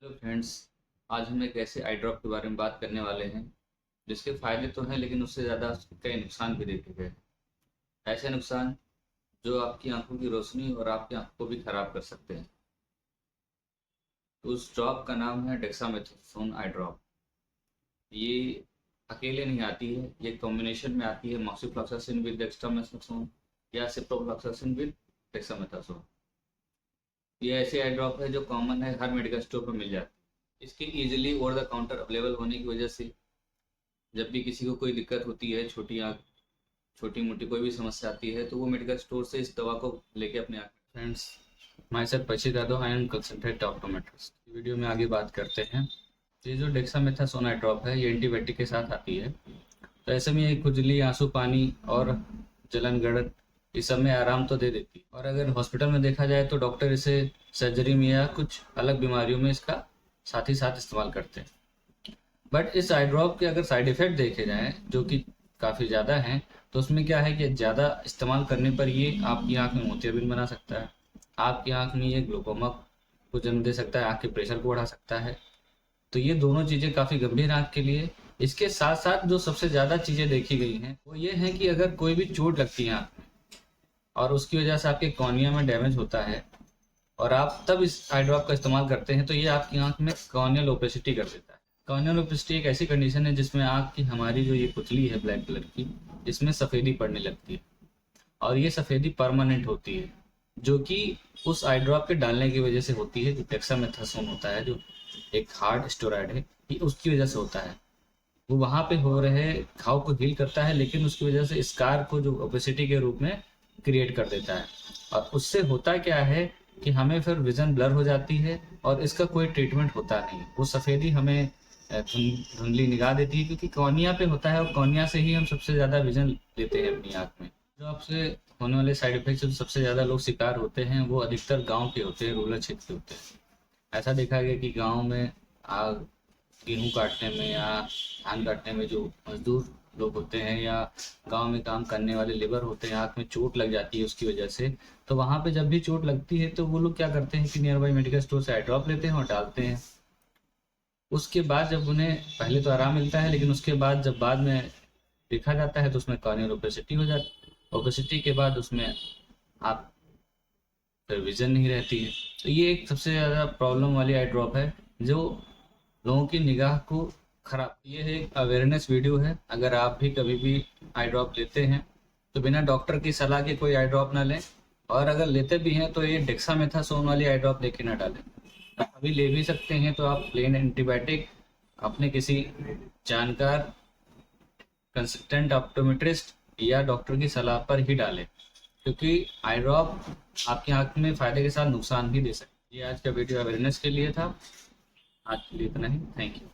Hello friends. आज हम एक ऐसे आई ड्रॉप के बारे में बात करने वाले हैं जिसके फायदे तो हैं, लेकिन उससे ज़्यादा कई नुकसान भी देखे गए। ऐसे नुकसान जो आपकी आंखों की रोशनी और आपकी आंखों को भी खराब कर सकते हैं। तो उस ड्रॉप का नाम है डेक्सामेथासोन आई ड्रॉप। ये अकेले नहीं आती है, ये कॉम्बिनेशन में आती है मॉक्सिफ्लॉक्सासिन विद डेक्सामेथासोन या सिप्रोफ्लॉक्सासिन विद डेक्सामेथासोन। ये ऐसे आई ड्रॉप है जो कॉमन है, हर मेडिकल स्टोर पर मिल जाती है। इसके easily over the counter available होने की वजह से जब भी किसी को कोई दिक्कत होती है, छोटी मोटी कोई भी समस्या आती है, तो वो मेडिकल स्टोर से इस दवा को लेके अपने आप। Friends, my self Parikshit Yadav, I am consultant optometrist. Video में आगे बात करते हैं। ये जो डेक्सामेथासोन आई ड्रॉप है, ये एंटीबायोटिक के साथ आती है। तो ऐसे में ये खुजली, आंसू पानी और जलन गड़न इस सब में आराम तो दे देती है। और अगर हॉस्पिटल में देखा जाए तो डॉक्टर इसे सर्जरी में या कुछ अलग बीमारियों में इसका साथ ही साथ इस्तेमाल करते हैं। बट इस आई ड्रॉप के अगर साइड इफेक्ट देखे जाएं, जो कि काफ़ी ज़्यादा हैं, तो उसमें क्या है कि ज़्यादा इस्तेमाल करने पर ये आपकी आंख में मोतियाबिंद बना सकता है। आपकी आंख में ये ग्लोकोमा को जन्म दे सकता है, आंख के प्रेशर को बढ़ा सकता है। तो ये दोनों चीज़ें काफ़ी गंभीर आंख के लिए। इसके साथ साथ जो सबसे ज़्यादा चीज़ें देखी गई हैं वो ये है कि अगर कोई भी चोट लगती है आंख में और उसकी वजह से आपके कॉर्निया में डैमेज होता है और आप तब इस आई ड्रॉप का इस्तेमाल करते हैं, तो ये आपकी आंख में कॉर्नियल ओपेसिटी कर देता है। कॉर्नियल ओपेसिटी एक ऐसी कंडीशन है जिसमें आंख की हमारी जो ये पुतली है ब्लैक कलर की, इसमें सफ़ेदी पड़ने लगती है और ये सफ़ेदी परमानेंट होती है, जो कि उस आई ड्रॉप के डालने की वजह से होती है। जो डेक्सामेथासोन होता है, जो एक हार्ड स्टेरॉयड है, ये उसकी वजह से होता है। वो वहाँ पे हो रहे घाव को हील करता है, लेकिन उसकी वजह से स्कार को जो ओपेसिटी के रूप में क्रिएट कर देता है। और उससे होता क्या है कि हमें फिर विज़न ब्लर हो जाती है और इसका कोई ट्रीटमेंट होता नहीं। वो सफ़ेदी हमें धुंधली निगाह देती है, क्योंकि कॉर्निया पे होता है और कॉर्निया से ही हम सबसे ज़्यादा विज़न लेते हैं अपनी आँख में। जो आपसे होने वाले साइड इफ़ेक्ट से सबसे ज़्यादा लोग शिकार होते हैं, वो अधिकतर गाँव के होते हैं, रूरल क्षेत्र के होते हैं। ऐसा देखा गया कि गाँव में आग गेहूँ काटने में या धान काटने में जो मजदूर लोग होते हैं या गांव में काम करने वाले लेबर होते हैं, आँख में चोट लग जाती है उसकी वजह से। तो वहाँ पे जब भी चोट लगती है तो वो लोग क्या करते हैं कि नियर बाई मेडिकल स्टोर से आई ड्रॉप लेते हैं और डालते हैं। उसके बाद जब उन्हें पहले तो आराम मिलता है, लेकिन उसके बाद जब बाद में देखा जाता है तो उसमें कॉर्नियल ओपेसिटी हो जाती है। ओपेसिटी के बाद उसमें आप फिर विजन नहीं रहती है। तो ये एक सबसे ज़्यादा प्रॉब्लम वाली आई ड्रॉप है, जो लोगों की निगाह को खराब। ये एक अवेयरनेस वीडियो है। अगर आप भी कभी भी आई ड्रॉप लेते हैं तो बिना डॉक्टर की सलाह के कोई आई ड्रॉप ना लें, और अगर लेते भी हैं तो ये डेक्सामेथासोन वाली आई ड्रॉप लेके ना डालें। अभी ले भी सकते हैं तो आप प्लेन एंटीबायोटिक अपने किसी जानकार कंसल्टेंट ऑप्टोमेट्रिस्ट या डॉक्टर की सलाह पर ही डालें, क्योंकि आई ड्रॉप आपकी आंख में फ़ायदे के साथ नुकसान भी दे सकते हैं। ये आज का वीडियो अवेयरनेस के लिए था। आज के लिए इतना ही। Thank you.